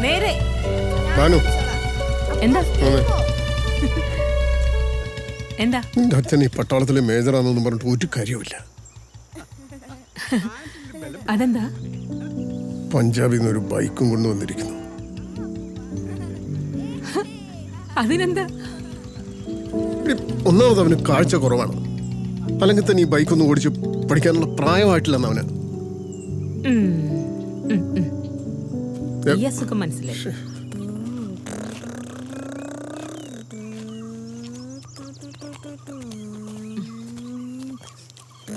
നേരെ. ഭാനു എന്താ എന്താ? നിന്റെ അച്ഛൻ ഈ പട്ടാളത്തിലെ മേജറാണെന്ന് പറഞ്ഞിട്ട് ഒരു കാര്യമില്ല. അതെന്താ? പഞ്ചാബിൽ നിന്ന് ഒരു ബൈക്കും കൊണ്ടുവന്നിരിക്കുന്നു. അതിനെന്താ? ഒന്നാമത് അവന് കാഴ്ച കുറവാണ്. അല്ലെങ്കിൽ തന്നെ ഈ ബൈക്കൊന്നും ഓടിച്ച് പഠിക്കാനുള്ള പ്രായമായിട്ടില്ലെന്ന് അവന്. ഈ അസുഖം മനസ്സിലായി.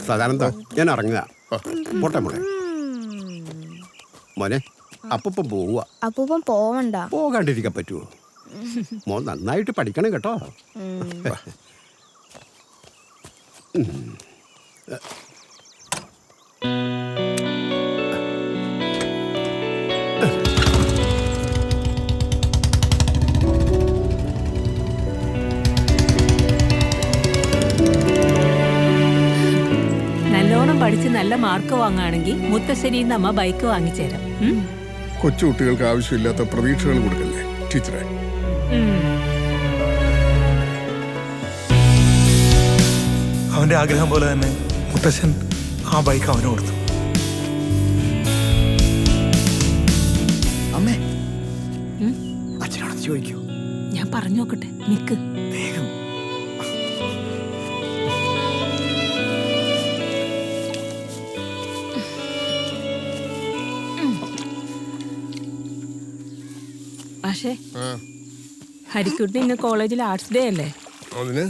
സദാനന്ദ, ഞാൻ ഇറങ്ങുക. പോട്ടെ മോളെ. മോനെ, അപ്പൂപ്പൻ പോവുക. അപ്പൂപ്പൻ പോവണ്ട. പോകാണ്ടിരിക്കാൻ പറ്റുമോ? മോൻ നന്നായിട്ട് പഠിക്കണം കേട്ടോ. നല്ലോണം പഠിച്ച് നല്ല മാർക്ക് വാങ്ങുകയാണെങ്കിൽ മുത്തശ്ശേരിന്ന് അമ്മ ബൈക്ക് വാങ്ങിച്ചേരാം. കൊച്ചു കുട്ടികൾക്ക് ആവശ്യമില്ലാത്ത പ്രതീക്ഷകൾ കൊടുക്കല്ലേ ടീച്ചറെ. അവന്റെ ആഗ്രഹം പോലെ തന്നെ മുത്തശ്ശൻ ആ ബൈക്ക് അവന് കൊടുത്തു. അമ്മേ, അച്ഛനോട് ചോദിക്കൂ. ഞാൻ പറഞ്ഞു നോക്കട്ടെ, നിക്ക്. വേഗം. പക്ഷേ ഹരിക്കുട്ടി ഇന്ന് കോളേജിൽ ആർട്സ് ഡേ അല്ലേ? അതിന്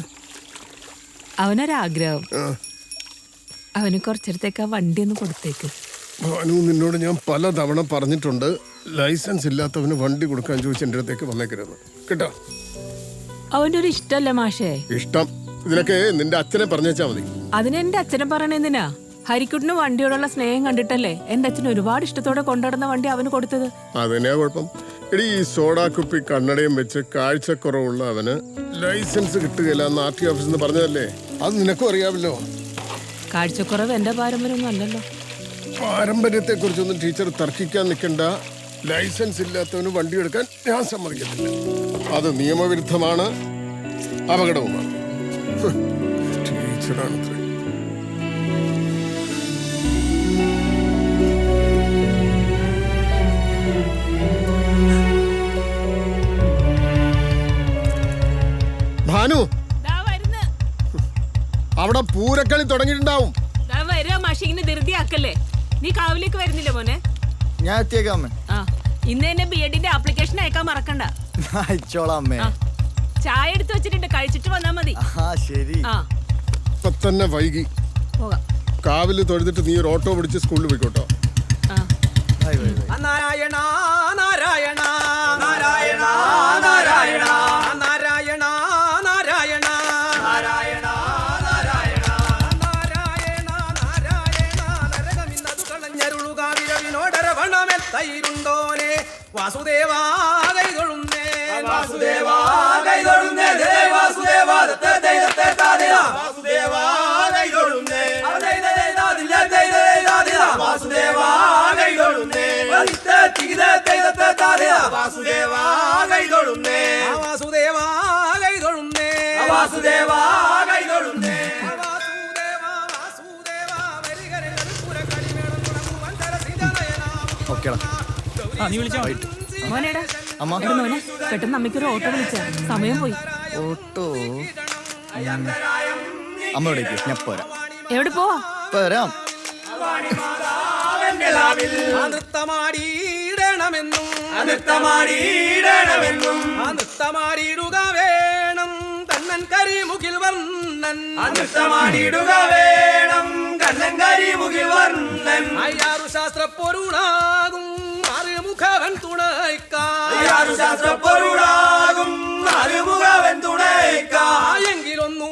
അവനൊരാഗ്രഹം. അവന് കുറച്ചിടത്തേക്ക് ആ വണ്ടി ഒന്ന് കൊടുത്തേക്ക്. ഭാനു, നിന്നോട് ഞാൻ പല തവണ പറഞ്ഞിട്ടുണ്ട്, ലൈസൻസ് ഇല്ലാത്തവന് വണ്ടി കൊടുക്കാൻ ചോദിച്ച് എൻ്റെ അടുത്തേക്ക് വന്നേക്കരുത് കേട്ടോ. അവന്റെ ഒരു ഇഷ്ടല്ലേ മാഷേ? ഇഷ്ടം ഇതിനൊക്കെ നിന്റെ അച്ഛനെ പറഞ്ഞേച്ചാ മതി. അതിനെന്റെ അച്ഛനെ പറയണെന്തിനാ? ഹരിക്കുട്ടിന് വണ്ടിയോടുള്ള സ്നേഹം കണ്ടിട്ടല്ലേ എന്റെ അച്ഛൻ ഒരുപാട് ഇഷ്ടത്തോടെ കൊണ്ടുനടന്ന വണ്ടി അവന് കൊടുത്തത്. അതിനാ കുഴപ്പം. എടി, ഈ സോഡാ കുപ്പി കണ്ണടയും വെച്ച് കാഴ്ചക്കുറവുള്ള അവന് ലൈസൻസ് കിട്ടുകയില്ല എന്ന് ആർ ടി ഓഫീസിൽ നിന്ന് പറഞ്ഞതല്ലേ? അത് നിനക്കും അറിയാമല്ലോ. കാഴ്ചക്കുറവ് എന്റെ പാരമ്പര്യമൊന്നും അല്ലല്ലോ. പാരമ്പര്യത്തെ കുറിച്ചൊന്നും ടീച്ചർ തർക്കിക്കാൻ നിൽക്കണ്ട. ലൈസൻസ് ഇല്ലാത്തവന് വണ്ടി എടുക്കാൻ ഞാൻ സമ്മതിക്കത്തില്ല. അത് നിയമവിരുദ്ധമാണ്, അപകടവുമാണ്. ടീച്ചറാണത്രേ. ഭാനു, അവിടെ പൂരക്കളി തുടങ്ങിയിട്ടുണ്ടാവും. ധൃതിയാക്കല്ലേ? നീ കാവിലേക്ക് വരുന്നില്ല മോനെ? ഞാൻ എത്തിയേക്കാം അമ്മേ. ഇന്ന് തന്നെ ബി.എഡിന്റെ ആപ്ലിക്കേഷൻ അയക്കാൻ മറക്കണ്ട. അയച്ചോളാം അമ്മേ. ചായ എടുത്ത് വെച്ചിട്ടുണ്ട്, കഴിച്ചിട്ട് വന്നാ മതി. ശരി. ഇപ്പൊ തന്നെ വൈകി. പോകാം. കാവില് തൊഴുതിട്ട് നീ ഒരു ഓട്ടോ പിടിച്ച് സ്കൂളിൽ പോയിക്കോട്ടോ. നാരായണ നാരായണ നാരായണ നാരായണ നാരായണ നാരായണ നാരായണ നാരായണ നാരായണ നാരായണ നരകമിന്നതു കളഞ്ഞരുളുക വിരവിനോടരവണമെത്തയിരുണ്ടോനെ വാസുദേവാ കൈതൊഴുന്നേ വാസുദേവാ കൈതൊഴുന്നേ വാസുദേവാ വാസുദേവാ കൈതൊഴുന്നേ വാസുദേവാ കൈതൊഴുന്നേ വാസുദേവാ കൈതൊഴുന്നേ വാസുദേവാ കൈതൊഴുന്നേ വാസുദേവാ കൈതൊഴുന്നേ മോനേടാ അമ്മ. മോനെ പെട്ടെന്ന് അമ്മയ്ക്കൊരു ഓട്ടോ വിളിച്ച സമയം പോയി. ഓട്ടോ അമ്മ എവിടേക്ക്? ഞാൻ പോരാം. എവിടെ പോവാ? വരാം. നൃത്തമാടിയിടണമെന്നും നൃത്തമാടിയിടണമെന്നും നൃത്തമാടിയിടുക വേണം കണ്ണൻ കരിമുകിൽ വർണ്ണൻ നൃത്തമാടിയിടുക വേണം കണ്ണൻ കരിമുകിൽ വർണ്ണൻ അയ്യാറു ശാസ്ത്ര പൊരുളാകും അറുമുഖവൻ തുണയ്ക്കാറു ശാസ്ത്ര പൊരുളാകും അറുമുഖവൻ തുണയ്ക്കായെങ്കിലൊന്നു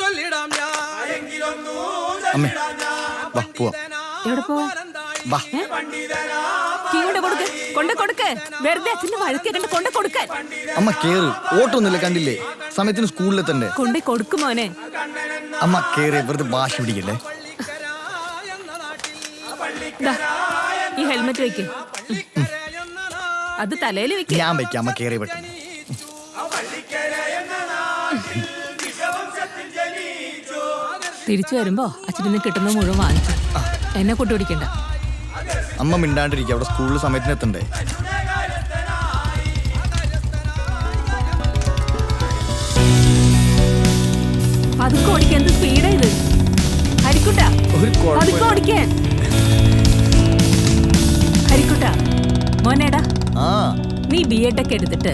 ചൊല്ലിടാം ഞാൻ എങ്കിലൊന്നു ചൊല്ലിടാം ഞാൻ. എവിടെ പോവാ? കൊടുക്ക് വെറുതെ അച്ഛന്റെ വഴക്കേക്കണ്ട് കൊണ്ട് കൊടുക്കാൻ. അമ്മ കേറ്. ഓട്ടോ ഒന്നുമില്ല, കണ്ടില്ലേ? സമയത്തിന് സ്കൂളിലെത്തണ്ടേ? കൊണ്ടേ കൊടുക്കും മോനെ. അമ്മ കേറി, വെറുതെ ഭാഷ പിടിക്കല്ലേ. ഈ ഹെൽമെറ്റ് വെക്ക്. അത് തലയിൽ വെക്ക. ഞാൻ വെക്കാം, അമ്മ കേറി പെട്ടെന്ന്. തിരിച്ചു വരുമ്പോ അച്ഛനെ കിട്ടുന്ന മുഴുവൻ വാങ്ങിച്ചു. എന്നെ കൂട്ടുപിടിക്കണ്ട. അമ്മ മിണ്ടാണ്ടിരിക്കുക, അവിടെ സ്കൂളിൽ സമയത്തിന് എത്തണ്ടേ. പതുക്കെ ഓടിക്കാൻ. എന്ത് സ്പീഡാ ഇത്? ഹരിക്കുട്ട ഒരു പതുക്കെ ഓടിക്കാൻ. ഹരിക്കുട്ട മോനേടാ, ആ നീ BEd ഒക്കെ എടുത്തിട്ട്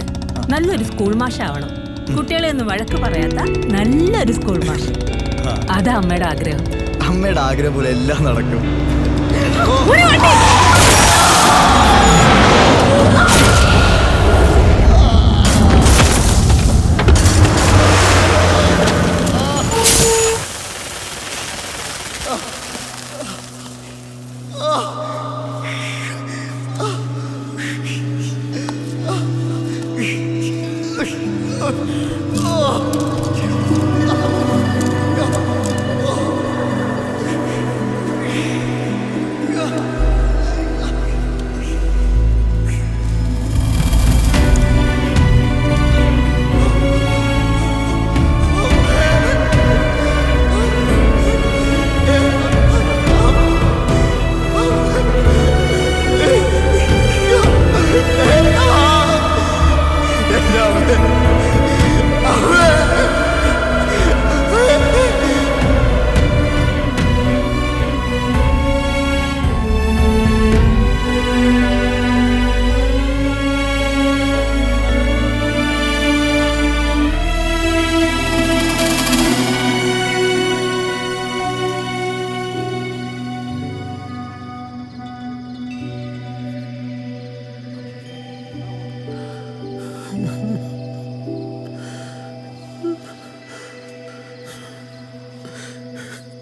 നല്ലൊരു സ്കൂൾ മാഷാവണം. കുട്ടികളെ ഒന്നും വഴക്ക് പറയാത്ത നല്ലൊരു സ്കൂൾ മാഷ്. അതാ അമ്മയുടെ ആഗ്രഹം. അമ്മയുടെ ആഗ്രഹം പോലെ എല്ലാം നടക്കും.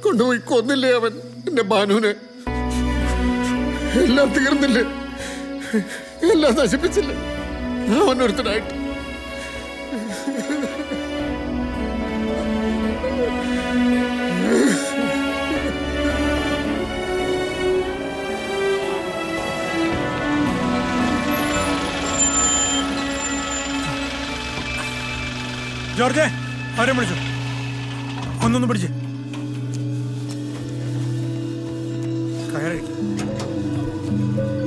കൊണ്ടുപോയി കൊന്നില്ലേ അവൻ എന്റെ ബാനുവിനെ? എല്ലാം തീർന്നില്ലേ? എല്ലാം നശിപ്പിച്ചില്ലേ അവനൊരുത്തനായിട്ട്? ജോർജെ, അവരെ വിളിച്ചു. ഒന്നൊന്ന് പിടിച്ച് കയറി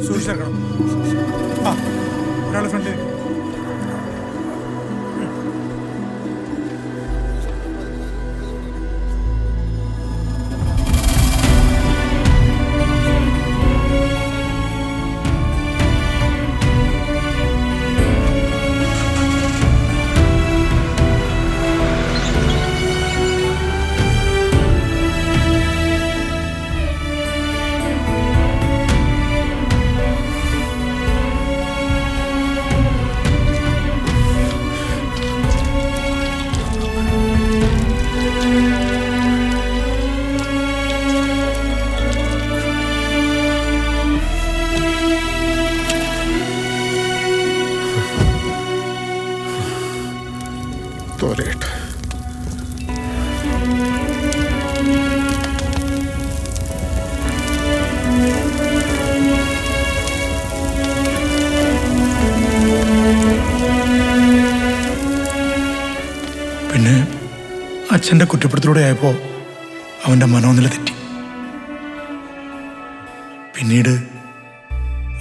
സൂക്ഷിച്ചേക്കണം. ആ, ഒരാളെ ഫ്രണ്ടിൽ. തോരട്ടെ. പിന്നെ അച്ഛൻ്റെ കുറ്റപ്പെടുത്തലൂടെ ആയപ്പോൾ അവൻ്റെ മനോനില തെറ്റി. പിന്നീട്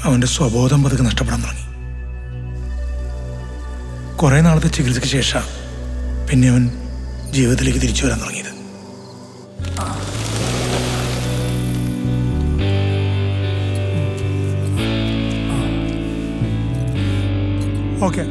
അവൻ്റെ സ്വബോധം പതുക്കെ നഷ്ടപ്പെടാൻ തുടങ്ങി. കുറേ നാളത്തെ ചികിത്സയ്ക്ക് ശേഷം പിന്നെ അവൻ ജീവിതത്തിലേക്ക് തിരിച്ചു വരാൻ തുടങ്ങിയത്. ഓക്കെ.